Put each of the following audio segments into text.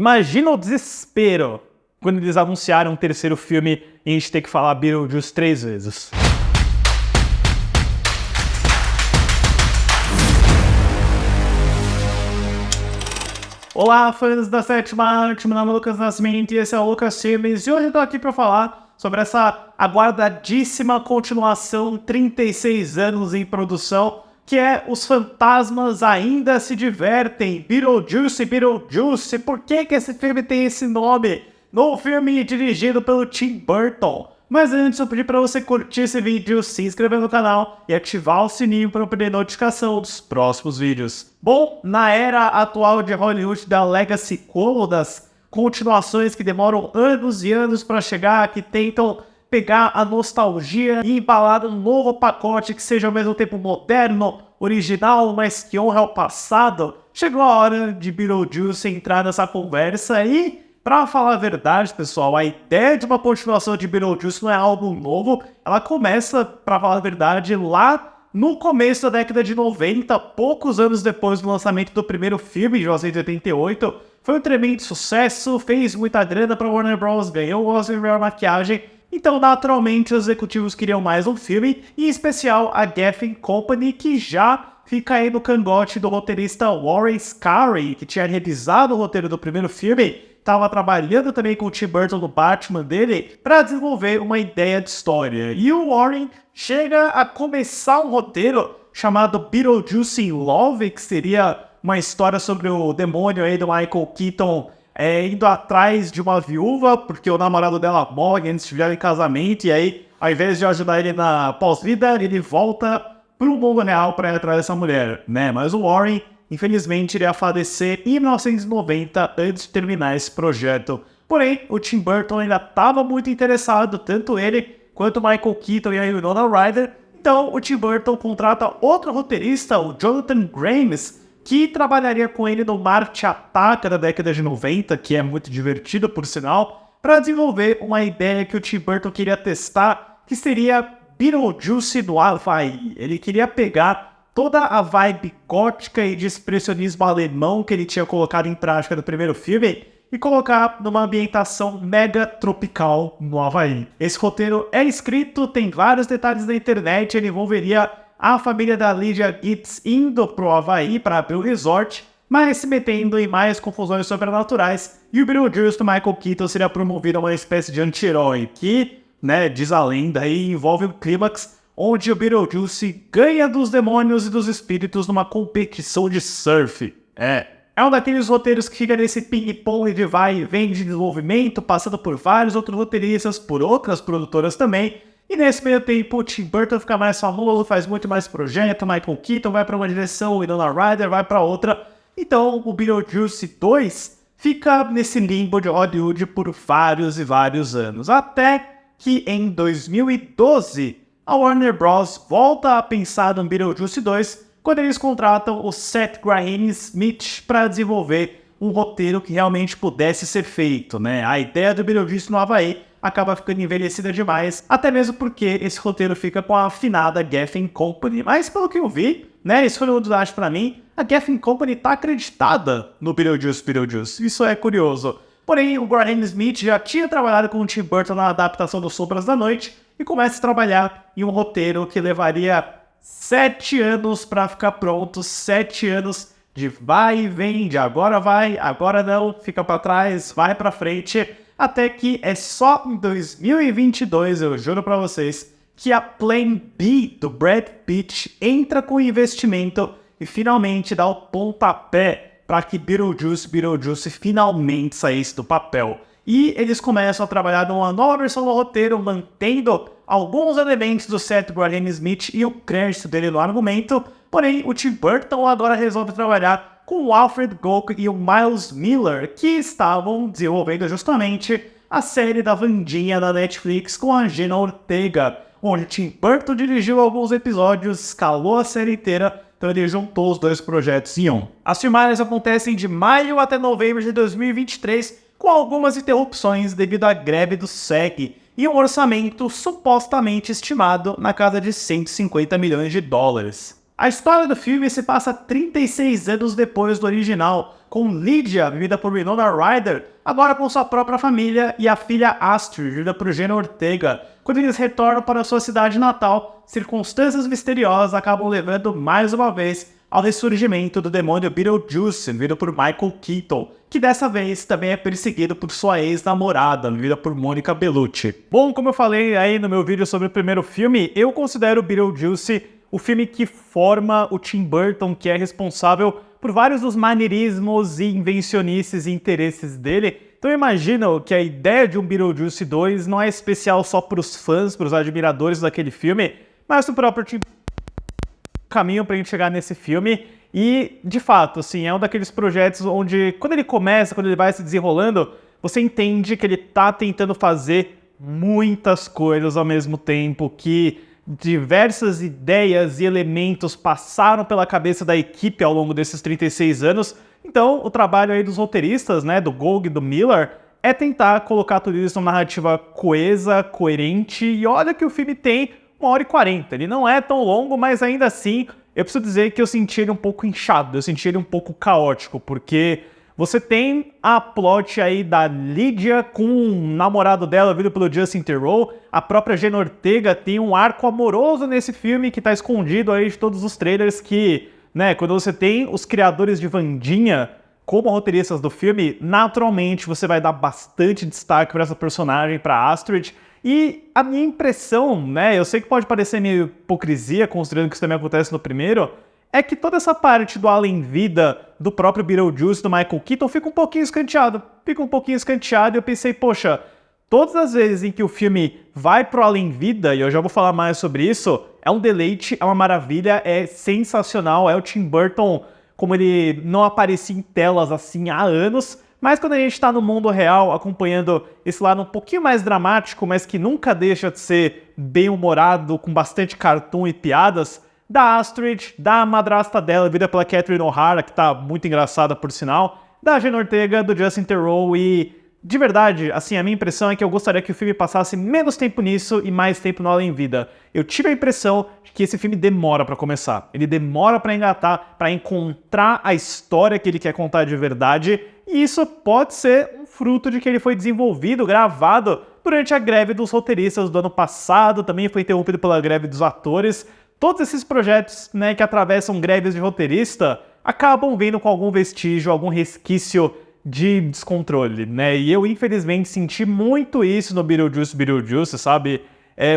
Imagina o desespero quando eles anunciaram um terceiro filme e a gente ter que falar Beetlejuice 3 vezes. Olá, fãs da sétima arte, meu nome é Lucas Nascimento e esse é o Lucas Filmes, e hoje eu tô aqui para falar sobre essa aguardadíssima continuação 36 anos em produção, que é Os Fantasmas Ainda Se Divertem, Beetlejuice, Beetlejuice. Por que esse filme tem esse nome? No filme dirigido pelo Tim Burton. Mas antes eu pedi para você curtir esse vídeo, se inscrever no canal e ativar o sininho para obter notificação dos próximos vídeos. Bom, na era atual de Hollywood da Legacy Sequel, das continuações que demoram anos e anos para chegar, que tentam pegar a nostalgia e embalar um novo pacote que seja ao mesmo tempo moderno, original, mas que honra o passado, chegou a hora de Beetlejuice entrar nessa conversa e... Pra falar a verdade, pessoal, a ideia de uma continuação de Beetlejuice não é algo novo. Ela começa, pra falar a verdade, lá no começo da década de 90, poucos anos depois do lançamento do primeiro filme, de 1988. Foi um tremendo sucesso, fez muita grana pra Warner Bros., ganhou o Oscar de melhor maquiagem. Então, naturalmente, os executivos queriam mais um filme, e em especial a Geffen Company, que já fica aí no cangote do roteirista Warren Scarry, que tinha revisado o roteiro do primeiro filme, estava trabalhando também com o Tim Burton no Batman dele para desenvolver uma ideia de história. E o Warren chega a começar um roteiro chamado Beetlejuice in Love, que seria uma história sobre o demônio aí do Michael Keaton indo atrás de uma viúva, porque o namorado dela morre antes de virar em casamento, e aí, ao invés de ajudar ele na pós-vida, ele volta pro mundo real para ir atrás dessa mulher, né? Mas o Warren, infelizmente, iria falecer em 1990 antes de terminar esse projeto. Porém, o Tim Burton ainda estava muito interessado, tanto ele quanto o Michael Keaton e a Winona Ryder. Então, o Tim Burton contrata outro roteirista, o Jonathan Grimes, que trabalharia com ele no Marte Ataca da década de 90, que é muito divertido, por sinal, para desenvolver uma ideia que o Tim Burton queria testar, que seria Beetlejuice no Havaí. Ele queria pegar toda a vibe gótica e de expressionismo alemão que ele tinha colocado em prática no primeiro filme e colocar numa ambientação mega tropical no Havaí. Esse roteiro é escrito, tem vários detalhes na internet, ele envolveria a família da Lydia Gibbs indo pro Havaí para abrir o resort, mas se metendo em mais confusões sobrenaturais, e o Beetlejuice do Michael Keaton seria promovido a uma espécie de anti-herói, que, né, diz a lenda, aí envolve um clímax onde o Beetlejuice ganha dos demônios e dos espíritos numa competição de surf. É um daqueles roteiros que fica nesse ping-pong de vai e vem de desenvolvimento, passando por vários outros roteiristas, por outras produtoras também. E nesse meio tempo, o Tim Burton fica mais famoso, faz muito mais projeto, Michael Keaton vai para uma direção, o Winona Ryder vai para outra. Então, o Beetlejuice 2 fica nesse limbo de Hollywood por vários e vários anos. Até que em 2012... a Warner Bros. Volta a pensar no Beetlejuice 2 quando eles contratam o Seth Grahame-Smith para desenvolver um roteiro que realmente pudesse ser feito, né? A ideia do Beetlejuice no Havaí acaba ficando envelhecida demais, até mesmo porque esse roteiro fica com a afinada Geffen Company. Mas pelo que eu vi, né, isso foi uma novidade para mim, a Geffen Company tá acreditada no Beetlejuice. Isso é curioso. Porém, o Grahame-Smith já tinha trabalhado com o Tim Burton na adaptação do Sombras da Noite e começa a trabalhar em um roteiro que levaria 7 anos para ficar pronto, 7 anos de vai e vem, de agora vai, agora não, fica para trás, vai para frente, até que é só em 2022, eu juro para vocês, que a Plan B do Brad Pitt entra com investimento e finalmente dá o pontapé para que Beetlejuice finalmente saísse do papel. E eles começam a trabalhar numa nova versão do roteiro, mantendo alguns elementos do Seth Grahame-Smith e o crédito dele no argumento. Porém, o Tim Burton agora resolve trabalhar com o Alfred Gough e o Miles Miller, que estavam desenvolvendo justamente a série da Wandinha da Netflix com a Jenna Ortega, onde Tim Burton dirigiu alguns episódios, escalou a série inteira, então ele juntou os dois projetos em um. As filmagens acontecem de maio até novembro de 2023, com algumas interrupções devido à greve do SEG, e um orçamento supostamente estimado na casa de 150 milhões de dólares. A história do filme se passa 36 anos depois do original, com Lydia, vivida por Winona Ryder, agora com sua própria família, e a filha Astrid, vivida por Jenna Ortega. Quando eles retornam para sua cidade natal, circunstâncias misteriosas acabam levando mais uma vez ao ressurgimento do demônio Beetlejuice, vivido por Michael Keaton, que dessa vez também é perseguido por sua ex-namorada, vivida por Monica Bellucci. Bom, como eu falei aí no meu vídeo sobre o primeiro filme, eu considero Beetlejuice o filme que forma o Tim Burton, que é responsável por vários dos maneirismos e invencionices e interesses dele. Então eu imagino que a ideia de um Beetlejuice 2 não é especial só para os fãs, para os admiradores daquele filme, mas o próprio Tim Burton caminho pra gente chegar nesse filme. E, de fato, assim, é um daqueles projetos onde, quando ele começa, quando ele vai se desenrolando, você entende que ele tá tentando fazer muitas coisas ao mesmo tempo, que diversas ideias e elementos passaram pela cabeça da equipe ao longo desses 36 anos. Então, o trabalho aí dos roteiristas, né, do Gold e do Miller, é tentar colocar tudo isso numa narrativa coesa, coerente, e olha que o filme tem 1h40. Ele não é tão longo, mas ainda assim, eu preciso dizer que eu senti ele um pouco inchado, eu senti ele um pouco caótico, porque você tem a plot aí da Lydia com o namorado dela, vindo pelo Justin Theroux. A própria Jenna Ortega tem um arco amoroso nesse filme que tá escondido aí de todos os trailers que, né, quando você tem os criadores de Wandinha como roteiristas do filme, naturalmente você vai dar bastante destaque para essa personagem, para Astrid. E a minha impressão, né, eu sei que pode parecer meio hipocrisia, considerando que isso também acontece no primeiro, é que toda essa parte do além-vida do próprio Beetlejuice, do Michael Keaton, fica um pouquinho escanteado. E eu pensei, poxa, todas as vezes em que o filme vai pro além-vida, e eu já vou falar mais sobre isso, é um deleite, é uma maravilha, é sensacional, é o Tim Burton como ele não aparecia em telas assim há anos, mas quando a gente tá no mundo real, acompanhando esse lado um pouquinho mais dramático, mas que nunca deixa de ser bem-humorado, com bastante cartoon e piadas, da Astrid, da madrasta dela, vivida pela Catherine O'Hara, que tá muito engraçada por sinal, da Jenna Ortega, do Justin Theroux, e de verdade, assim, a minha impressão é que eu gostaria que o filme passasse menos tempo nisso e mais tempo no além-vida. Eu tive a impressão de que esse filme demora pra começar, ele demora pra engatar, pra encontrar a história que ele quer contar de verdade, e isso pode ser um fruto de que ele foi desenvolvido, gravado durante a greve dos roteiristas do ano passado, também foi interrompido pela greve dos atores. Todos esses projetos, né, que atravessam greves de roteirista acabam vindo com algum vestígio, algum resquício de descontrole, né? E eu, infelizmente, senti muito isso no Beetlejuice, sabe?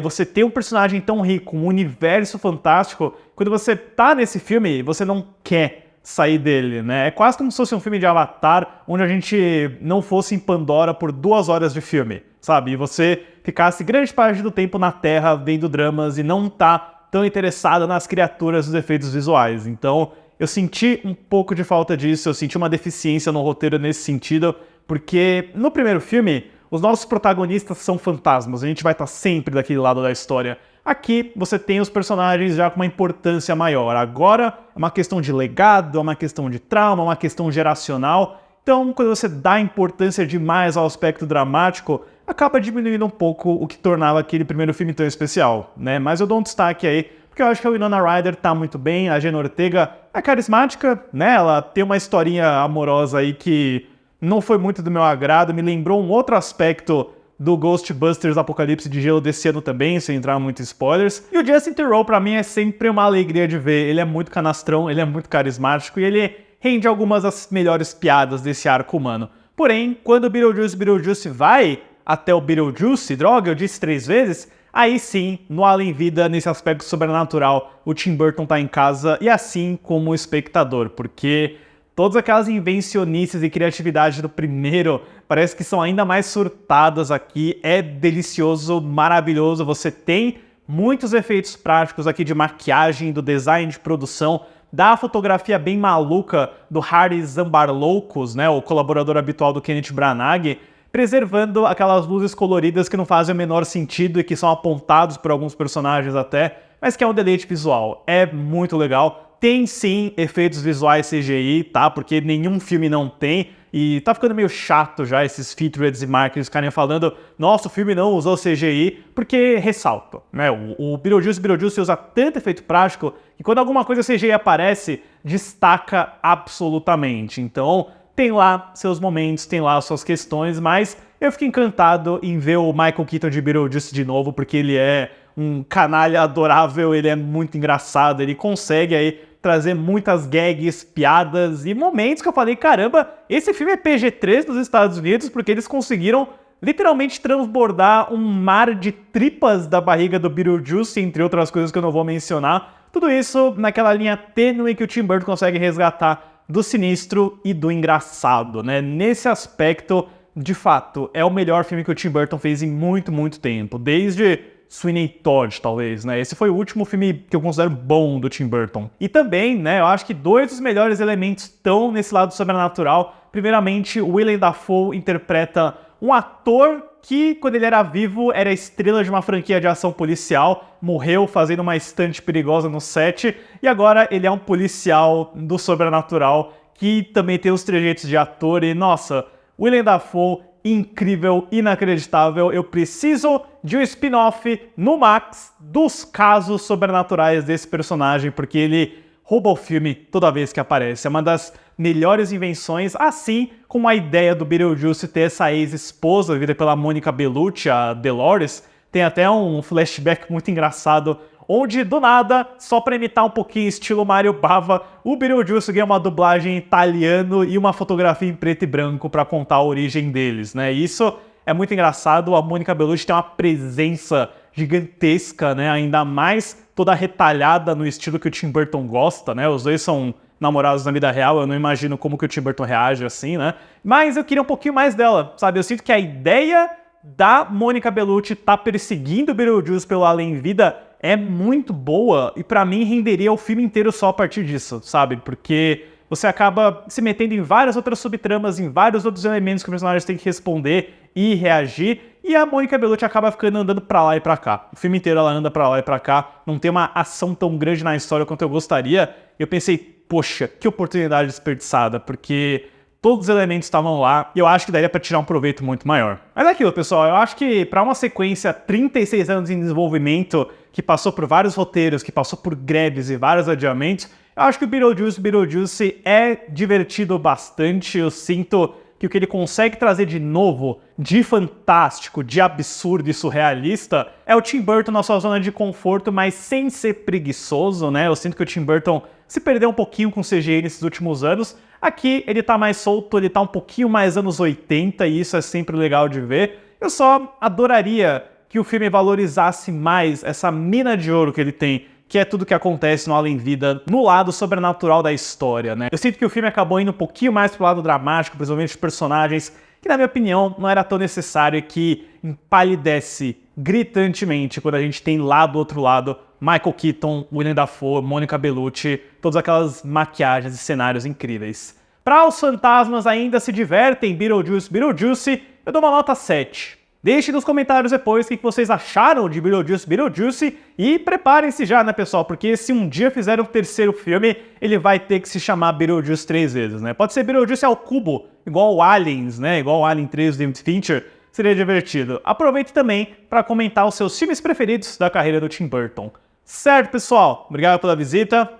Você ter um personagem tão rico, um universo fantástico, quando você tá nesse filme, você não quer sair dele, né? É quase como se fosse um filme de Avatar, onde a gente não fosse em Pandora por 2 horas de filme, sabe? E você ficasse grande parte do tempo na Terra vendo dramas e não tá tão interessado nas criaturas dos efeitos visuais. Então, eu senti um pouco de falta disso, eu senti uma deficiência no roteiro nesse sentido, porque no primeiro filme, os nossos protagonistas são fantasmas, a gente vai estar sempre daquele lado da história. Aqui, você tem os personagens já com uma importância maior. Agora, é uma questão de legado, é uma questão de trauma, é uma questão geracional. Então, quando você dá importância demais ao aspecto dramático, acaba diminuindo um pouco o que tornava aquele primeiro filme tão especial, né? Mas eu dou um destaque aí, porque eu acho que a Winona Ryder tá muito bem, a Jenna Ortega é carismática, né? Ela tem uma historinha amorosa aí que não foi muito do meu agrado, me lembrou um outro aspecto do Ghostbusters Apocalipse de Gelo desse ano também, sem entrar muito em spoilers. E o Justin Theroux, pra mim, é sempre uma alegria de ver. Ele é muito canastrão, ele é muito carismático e ele rende algumas das melhores piadas desse arco humano. Porém, quando o Beetlejuice vai até o Beetlejuice, droga, eu disse 3 vezes, aí sim, no além-vida, nesse aspecto sobrenatural, o Tim Burton tá em casa, e assim como o espectador, porque todas aquelas invencionices e criatividade do primeiro parece que são ainda mais surtadas aqui, é delicioso, maravilhoso, você tem muitos efeitos práticos aqui de maquiagem, do design de produção, da fotografia bem maluca do Harry Zambarloucos, né, o colaborador habitual do Kenneth Branagh, preservando aquelas luzes coloridas que não fazem o menor sentido e que são apontados por alguns personagens até, mas que é um deleite visual. É muito legal. tem sim efeitos visuais CGI, tá? Porque nenhum filme não tem. E tá ficando meio chato já esses featureds e marketers ficarem falando nossa, o filme não usou CGI, porque ressalto, né? O Beetlejuice usa tanto efeito prático que quando alguma coisa CGI aparece, destaca absolutamente. Então, tem lá seus momentos, tem lá suas questões, mas eu fico encantado em ver o Michael Keaton de Beetlejuice de novo, porque ele é um canalha adorável, ele é muito engraçado, ele consegue aí trazer muitas gags, piadas e momentos que eu falei, caramba, esse filme é PG-13 dos Estados Unidos, porque eles conseguiram literalmente transbordar um mar de tripas da barriga do Beetlejuice, entre outras coisas que eu não vou mencionar. Tudo isso naquela linha tênue que o Tim Burton consegue resgatar do sinistro e do engraçado, né? Nesse aspecto, de fato, é o melhor filme que o Tim Burton fez em muito, muito tempo, desde Sweeney Todd, talvez, né? Esse foi o último filme que eu considero bom do Tim Burton. E também, né, eu acho que dois dos melhores elementos estão nesse lado sobrenatural. Primeiramente, o Willem Dafoe interpreta um ator que, quando ele era vivo, era estrela de uma franquia de ação policial, morreu fazendo uma estante perigosa no set, e agora ele é um policial do sobrenatural que também tem os trejeitos de ator e, nossa, Willem Dafoe, incrível, inacreditável. Eu preciso de um spin-off no Max dos casos sobrenaturais desse personagem, porque ele rouba o filme toda vez que aparece. É uma das melhores invenções, assim como a ideia do Beetlejuice ter essa ex-esposa vivida pela Monica Bellucci, a Dolores. Tem até um flashback muito engraçado, onde, do nada, só pra imitar um pouquinho estilo Mario Bava, o Beetlejuice ganha uma dublagem em italiano e uma fotografia em preto e branco pra contar a origem deles, né? E isso é muito engraçado, a Monica Bellucci tem uma presença gigantesca, né? Ainda mais toda retalhada no estilo que o Tim Burton gosta, né? Os dois são namorados na vida real, eu não imagino como que o Tim Burton reage assim, né? Mas eu queria um pouquinho mais dela, sabe? Eu sinto que a ideia da Monica Bellucci tá perseguindo o Beetlejuice pelo além-vida é muito boa e pra mim renderia o filme inteiro só a partir disso, sabe? Porque você acaba se metendo em várias outras subtramas, em vários outros elementos que o personagem tem que responder e reagir, e a Monica Bellucci acaba ficando andando pra lá e pra cá. O filme inteiro ela anda pra lá e pra cá, não tem uma ação tão grande na história quanto eu gostaria. Eu pensei, poxa, que oportunidade desperdiçada, porque todos os elementos estavam lá e eu acho que daria pra tirar um proveito muito maior. Mas é aquilo, pessoal, eu acho que pra uma sequência 36 anos em desenvolvimento, que passou por vários roteiros, que passou por greves e vários adiamentos, eu acho que o Beetlejuice é divertido bastante. Eu sinto que o que ele consegue trazer de novo, de fantástico, de absurdo e surrealista, é o Tim Burton na sua zona de conforto, mas sem ser preguiçoso, né? Eu sinto que o Tim Burton se perdeu um pouquinho com o CGI nesses últimos anos. Aqui ele tá mais solto, ele tá um pouquinho mais anos 80 e isso é sempre legal de ver. Eu só adoraria que o filme valorizasse mais essa mina de ouro que ele tem, que é tudo que acontece no Além-Vida, no lado sobrenatural da história, né? Eu sinto que o filme acabou indo um pouquinho mais pro lado dramático, principalmente de personagens, que na minha opinião não era tão necessário, que empalidece gritantemente quando a gente tem lá do outro lado Michael Keaton, Willem Dafoe, Monica Bellucci, todas aquelas maquiagens e cenários incríveis. Para os fantasmas ainda se divertem, Beetlejuice, eu dou uma nota 7. Deixem nos comentários depois o que vocês acharam de Beetlejuice e preparem-se já, né, pessoal? Porque se um dia fizer o terceiro filme, ele vai ter que se chamar Beetlejuice 3 vezes, né? Pode ser Beetlejuice ao cubo, igual o Aliens, né? Igual o Alien 3 do David Fincher. Seria divertido. Aproveite também para comentar os seus filmes preferidos da carreira do Tim Burton. Certo, pessoal? Obrigado pela visita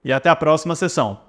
e até a próxima sessão.